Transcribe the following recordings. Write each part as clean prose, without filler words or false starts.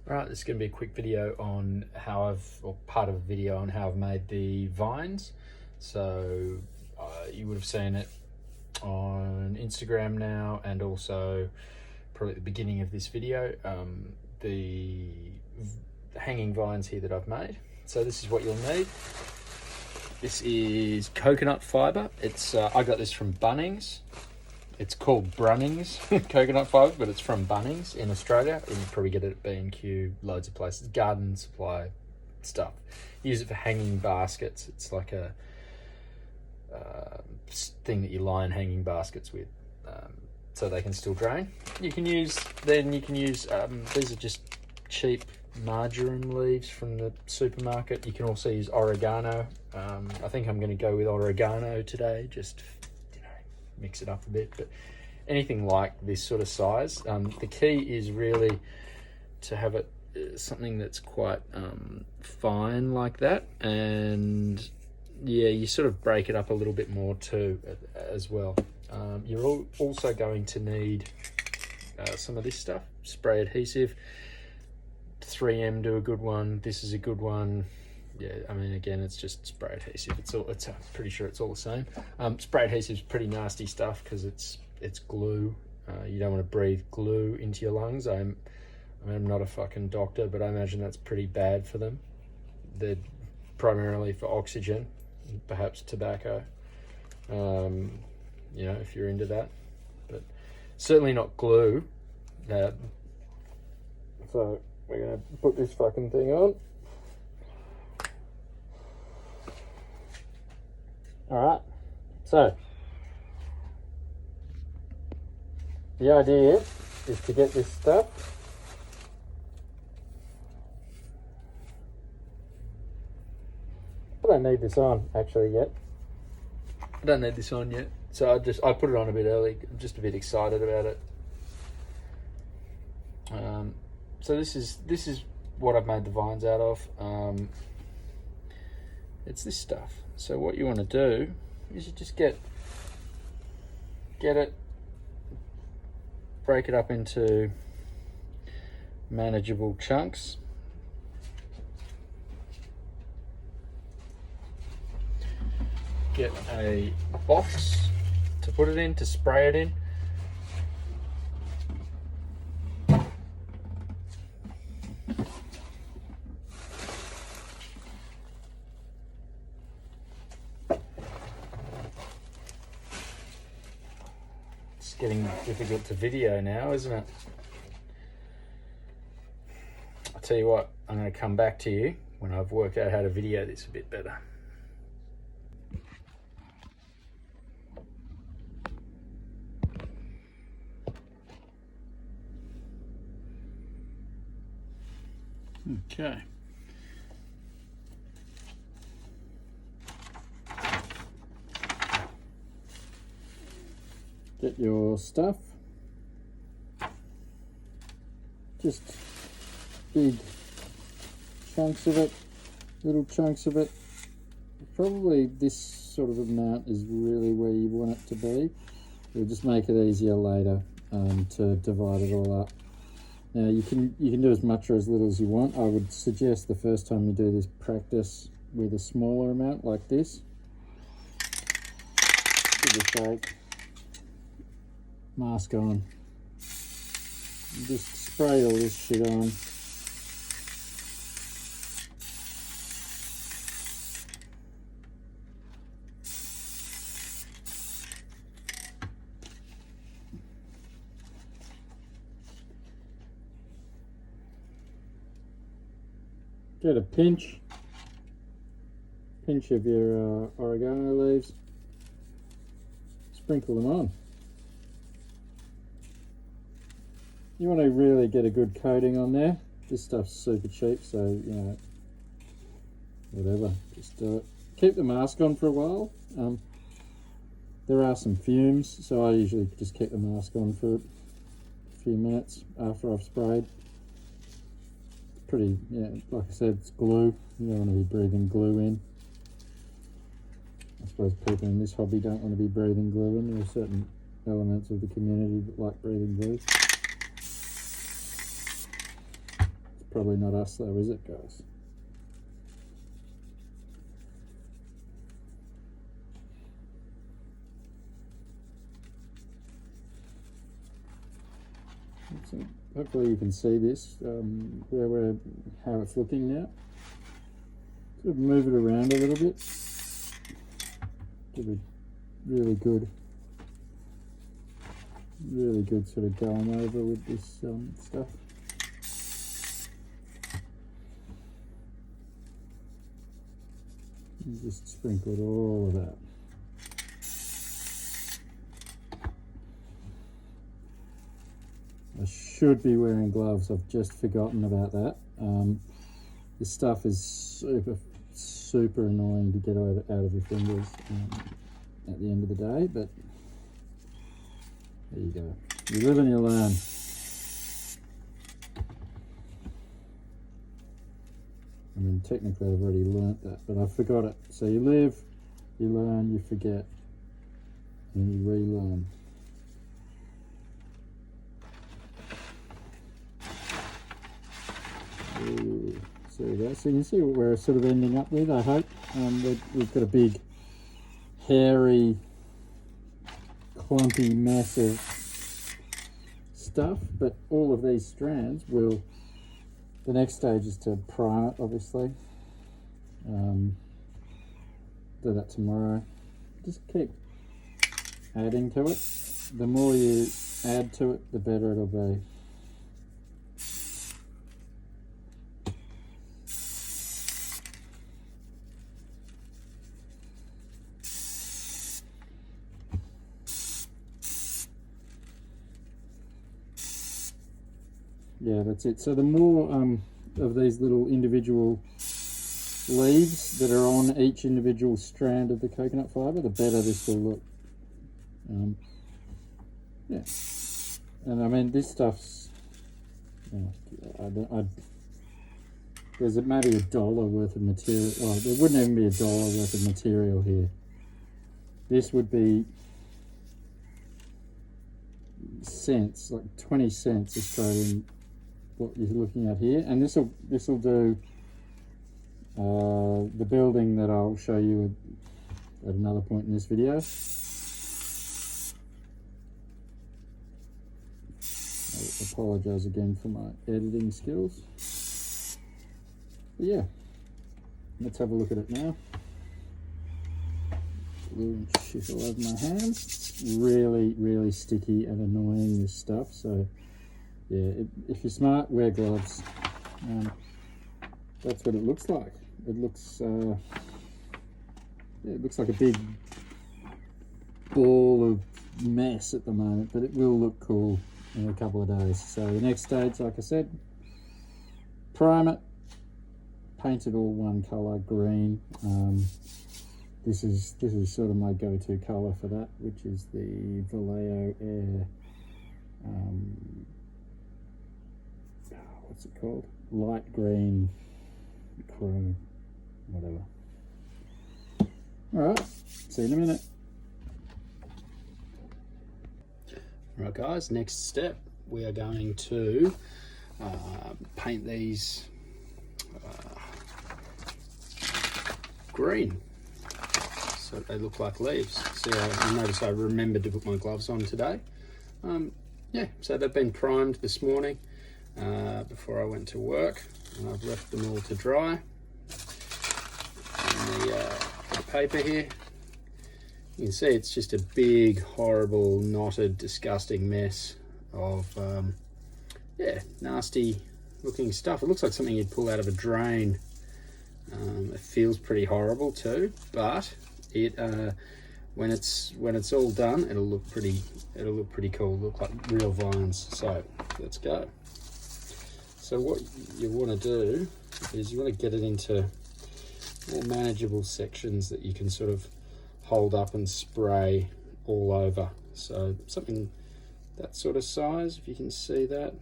Alright, this is going to be a quick video on or part of a video on how I've made the vines. So you would have seen it on Instagram now, and also probably at the beginning of this video, the hanging vines here that I've made. So this is what you'll need. This is coconut fibre. It's I got this from Bunnings. It's called Brunnings coconut fibre, but it's from Bunnings in Australia. You can probably get it at B&Q, loads of places, garden supply stuff. Use it for hanging baskets. It's like a thing that you line hanging baskets with, so they can still drain. You can use these are just cheap marjoram leaves from the supermarket. You can also use oregano. I think I'm going to go with oregano today, just mix it up a bit, but anything like this sort of size. The key is really to have it something that's quite fine like that, and yeah, you sort of break it up a little bit more too as well. You're also going to need some of this stuff, spray adhesive. 3M do a good one. This is a good one. Yeah, I mean, again, it's just spray adhesive. I'm pretty sure it's all the same. Spray adhesive is pretty nasty stuff because it's glue. You don't want to breathe glue into your lungs. I'm not a fucking doctor, but I imagine that's pretty bad for them. They're primarily for oxygen, perhaps tobacco. If you're into that, but certainly not glue. So we're gonna put this fucking thing on. Alright, so the idea is to get this stuff I don't need this on actually yet. I don't need this on yet. So I put it on a bit early. I'm just a bit excited about it. So this is what I've made the vines out of. It's this stuff. So what you want to do is you just get it, break it up into manageable chunks. Get a box to put it in, to spray it in. It's getting difficult to video now, isn't it? I'll tell you what, I'm going to come back to you when I've worked out how to video this a bit better. Okay. Get your stuff. Just big chunks of it, little chunks of it. Probably this sort of amount is really where you want it to be. It'll just make it easier later to divide it all up. Now you can do as much or as little as you want. I would suggest the first time you do this, practice with a smaller amount like this. Give it a shake. Mask on. Just spray all this shit on. Get a pinch of your oregano leaves, sprinkle them on. You want to really get a good coating on there. This stuff's super cheap, so whatever, just do it. Keep the mask on for a while. There are some fumes, so I usually just keep the mask on for a few minutes after I've sprayed. Pretty, like I said, it's glue. You don't want to be breathing glue in. I suppose people in this hobby don't want to be breathing glue in. There are certain elements of the community that like breathing glue. It's probably not us though, is it, guys? So hopefully you can see this, how it's looking now. Sort of move it around a little bit. Give it really good sort of going over with this stuff. And just sprinkled all of that. I should be wearing gloves. I've just forgotten about that. This stuff is super annoying to get out of your fingers at the end of the day, but there you go. You live and you learn. I mean, technically I've already learnt that, but I forgot it. So you live, you learn, you forget, and you relearn. So you go. So you can see what we're sort of ending up with, I hope. We've got a big, hairy, clumpy mess of stuff, but all of these strands will, the next stage is to prime it, obviously. Do that tomorrow. Just keep adding to it. The more you add to it, the better it'll be. Yeah, that's it. So the more of these little individual leaves that are on each individual strand of the coconut fibre, the better this will look. Yeah, and I mean this stuff's, there's maybe $1 worth of material. Well, there wouldn't even be $1 worth of material here. This would be cents, like 20 cents Australian, what you're looking at here, and this will do the building that I'll show you at another point in this video. I apologise again for my editing skills. But yeah, let's have a look at it now. Blue shit all over my hands. It's really sticky and annoying, this stuff. So yeah, if you're smart, wear gloves. That's what it looks like. It looks it looks like a big ball of mess at the moment, but it will look cool in a couple of days. So the next stage, like I said, prime it, paint it all one colour, green. This is sort of my go-to colour for that, which is the Vallejo Air. What's it called? Light green, chrome, whatever. All right, see you in a minute. All right, guys. Next step, we are going to paint these green, so they look like leaves. See, I noticed I remembered to put my gloves on today. Yeah, so they've been primed this morning before I went to work, and I've left them all to dry. And the paper here, you can see it's just a big, horrible, knotted, disgusting mess of yeah, nasty looking stuff. It looks like something you'd pull out of a drain. It feels pretty horrible too, but it when it's all done, it'll look pretty cool. Look like real vines. So let's go. So what you want to do is you want to get it into more manageable sections that you can sort of hold up and spray all over. So something that sort of size, if you can see that.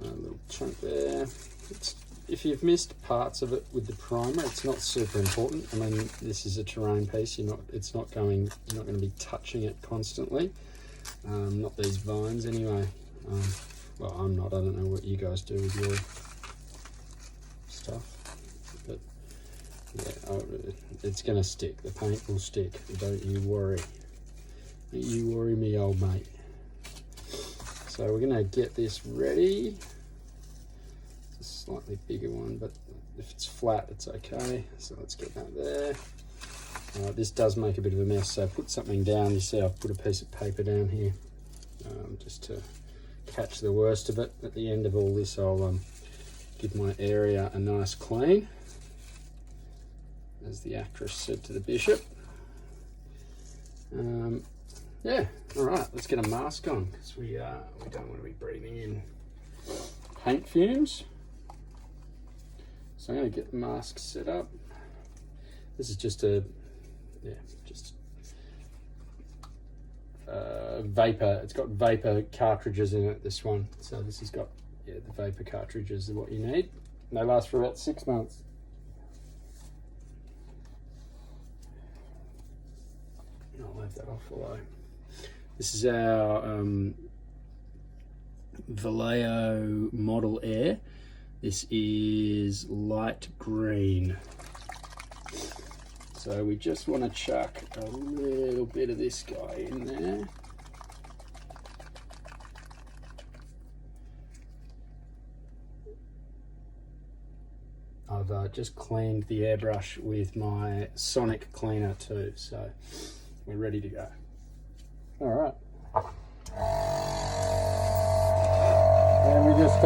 A little chunk there. If you've missed parts of it with the primer, it's not super important. I mean, this is a terrain piece. You're not going to be touching it constantly. not these vines anyway. Well, I'm not. I don't know what you guys do with your stuff, but yeah, it's gonna stick. The paint will stick. Don't you worry. Don't you worry, me old mate. So we're gonna get this ready. It's a slightly bigger one, but if it's flat, it's okay. So let's get that there. This does make a bit of a mess, so put something down. You see I've put a piece of paper down here just to catch the worst of it. At the end of all this, I'll give my area a nice clean, as the actress said to the bishop. Yeah, all right, let's get a mask on, because we don't want to be breathing in paint fumes. So I'm going to get the mask set up. This is just vapor. It's got vapor cartridges in it, this one. So this has got, the vapor cartridges are what you need. And they last for about 6 months. I'll leave that off below. This is our Vallejo Model Air. This is light green. So we just want to chuck a little bit of this guy in there. I've just cleaned the airbrush with my Sonic cleaner too, so we're ready to go. All right. And we just,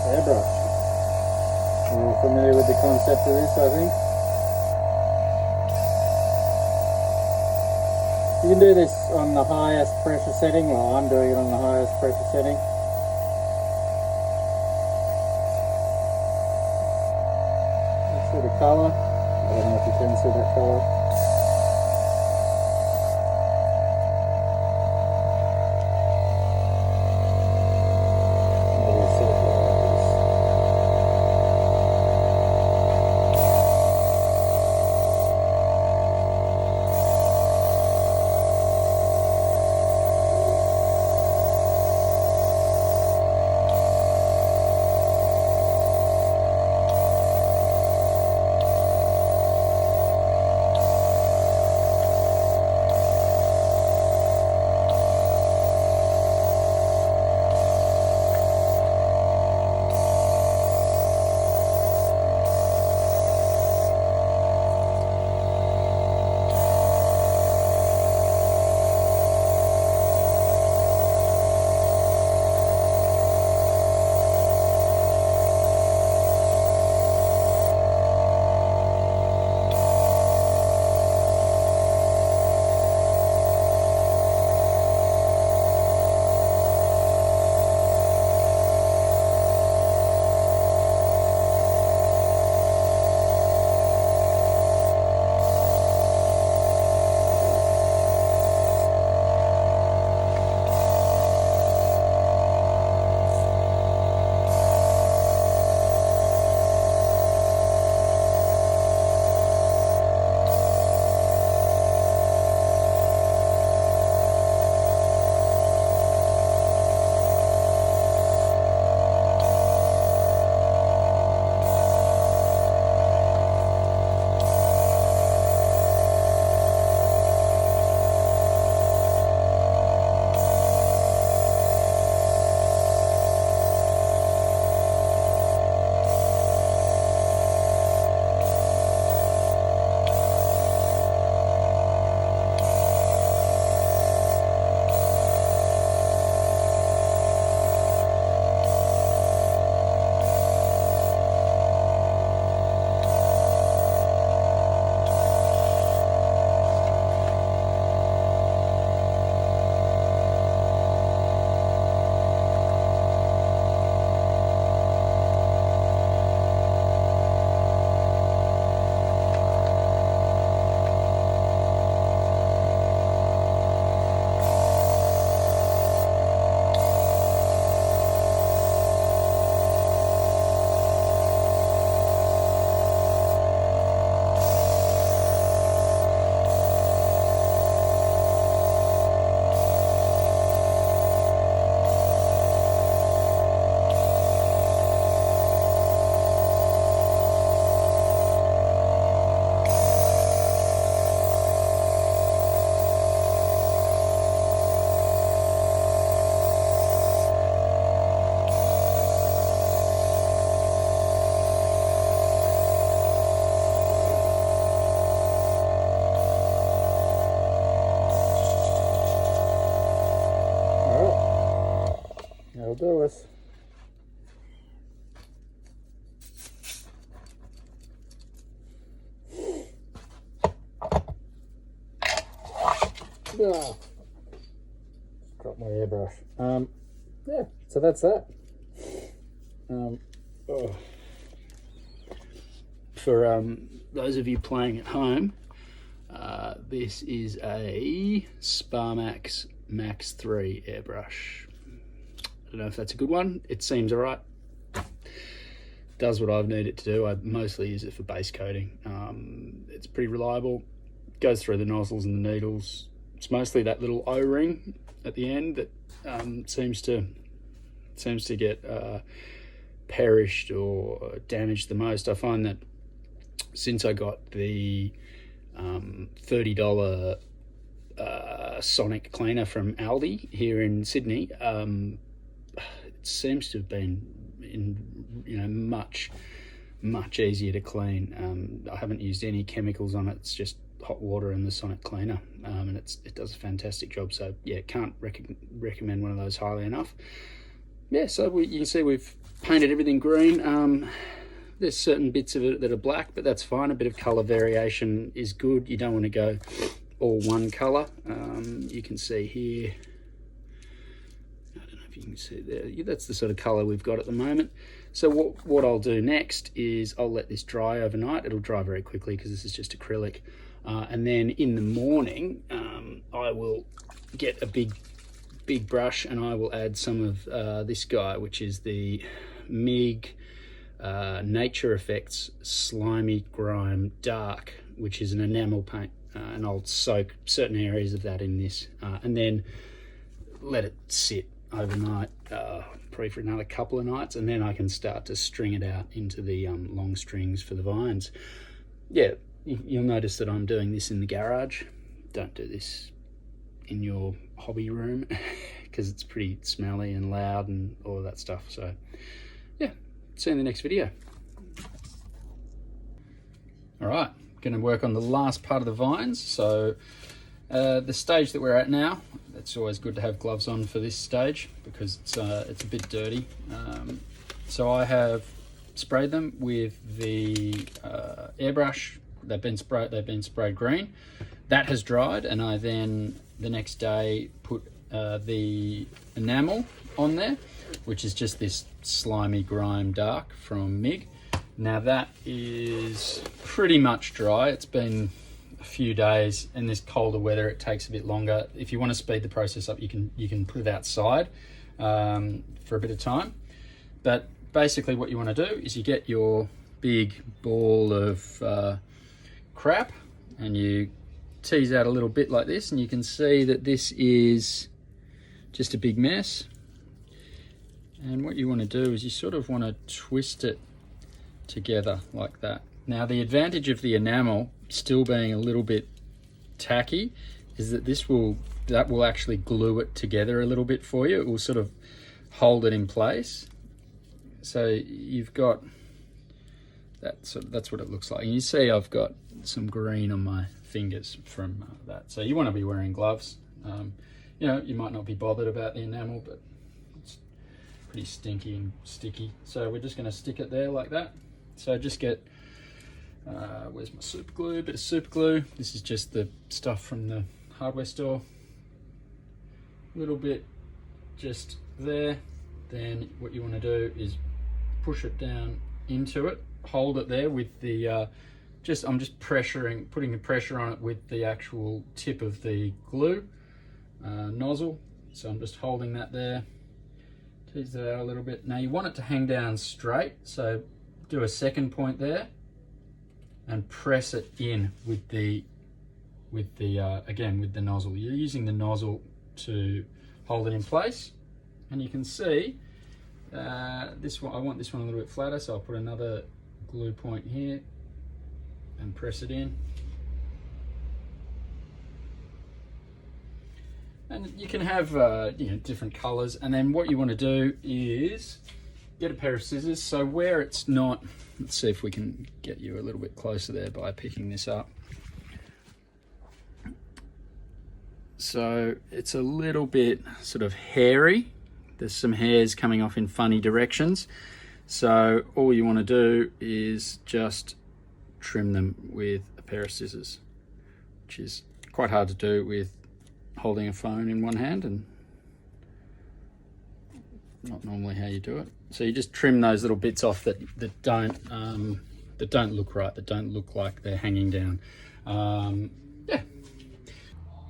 airbrush. You're all familiar with the concept of this, I think. You can do this on the highest pressure setting. Well, I'm doing it on the highest pressure setting. You see the colour? I don't know if you can see that colour. That'll do us. Ah, dropped my airbrush. Yeah, so that's that. For those of you playing at home, this is a Sparmax Max 3 airbrush. I don't know if that's a good one. It seems alright. Does what I've needed it to do. I mostly use it for base coating. It's pretty reliable. Goes through the nozzles and the needles. It's mostly that little O-ring at the end that seems to get perished or damaged the most. I find that since I got the $30 sonic cleaner from Aldi here in Sydney, it seems to have been much easier to clean. I haven't used any chemicals on it. It's just hot water and the sonic cleaner, and it does a fantastic job. So yeah, can't recommend one of those highly enough. Yeah, so you can see we've painted everything green. There's certain bits of it that are black, but that's fine. A bit of color variation is good. You don't want to go all one color. You can see here, I don't know if you can see there, that's the sort of color we've got at the moment. So what I'll do next is I'll let this dry overnight. It'll dry very quickly because this is just acrylic. And then in the morning, I will get a big brush and I will add some of this guy, which is the MIG Nature Effects Slimy Grime Dark, which is an enamel paint. And I'll soak certain areas of that in this, and then let it sit overnight, probably for another couple of nights, and then I can start to string it out into the long strings for the vines. Yeah, you'll notice that I'm doing this in the garage. Don't do this in your hobby room because it's pretty smelly and loud and all of that stuff. So yeah, see you in the next video. All right, going to work on the last part of the vines. So the stage that we're at now, it's always good to have gloves on for this stage because it's a bit dirty. So I have sprayed them with the airbrush. They've been sprayed green. That has dried, and I then the next day put the enamel on there, which is just this slimy grime dark from MIG. Now that is pretty much dry. It's been a few days. In this colder weather, it takes a bit longer. If you want to speed the process up, you can put it outside for a bit of time. But basically what you want to do is you get your big ball of crap and you tease out a little bit like this, and you can see that this is just a big mess. And what you want to do is you sort of want to twist it together like that. Now the advantage of the enamel still being a little bit tacky is that that will actually glue it together a little bit for you. It will sort of hold it in place. So you've got that, that's what it looks like. And you see I've got some green on my fingers from that. So you want to be wearing gloves. You might not be bothered about the enamel, but it's pretty stinky and sticky. So we're just going to stick it there like that. So just get, where's my super glue? Bit of super glue. This is just the stuff from the hardware store. A little bit just there. Then what you want to do is push it down into it. Hold it there with the, I'm just putting the pressure on it with the actual tip of the glue nozzle. So I'm just holding that there. Tease that out a little bit. Now you want it to hang down straight. So do a second point there and press it in with the again with the nozzle. You're using the nozzle to hold it in place, and you can see this one. I want this one a little bit flatter, so I'll put another glue point here and press it in. And you can have different colors, and then what you want to do is get a pair of scissors. So where it's not, let's see if we can get you a little bit closer there by picking this up. So it's a little bit sort of hairy, There's some hairs coming off in funny directions. So all you want to do is just trim them with a pair of scissors, which is quite hard to do with holding a phone in one hand, and not normally how you do it. So you just trim those little bits off that don't look right, that don't look like they're hanging down. Yeah.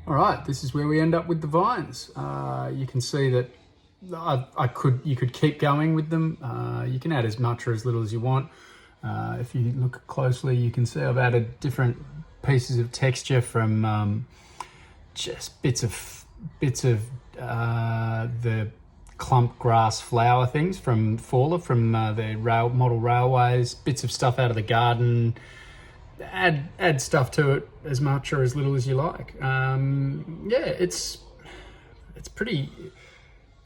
All right, this is where we end up with the vines. You can see that you could keep going with them. You can add as much or as little as you want. If you look closely, you can see I've added different pieces of texture from just bits of the clump grass flower things from Fawler, from the model railways, bits of stuff out of the garden. Add stuff to it as much or as little as you like. Yeah, it's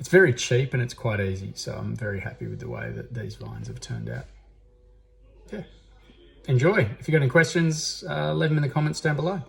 very cheap and it's quite easy. So I'm very happy with the way that these vines have turned out. Yeah, enjoy. If you've got any questions, leave them in the comments down below.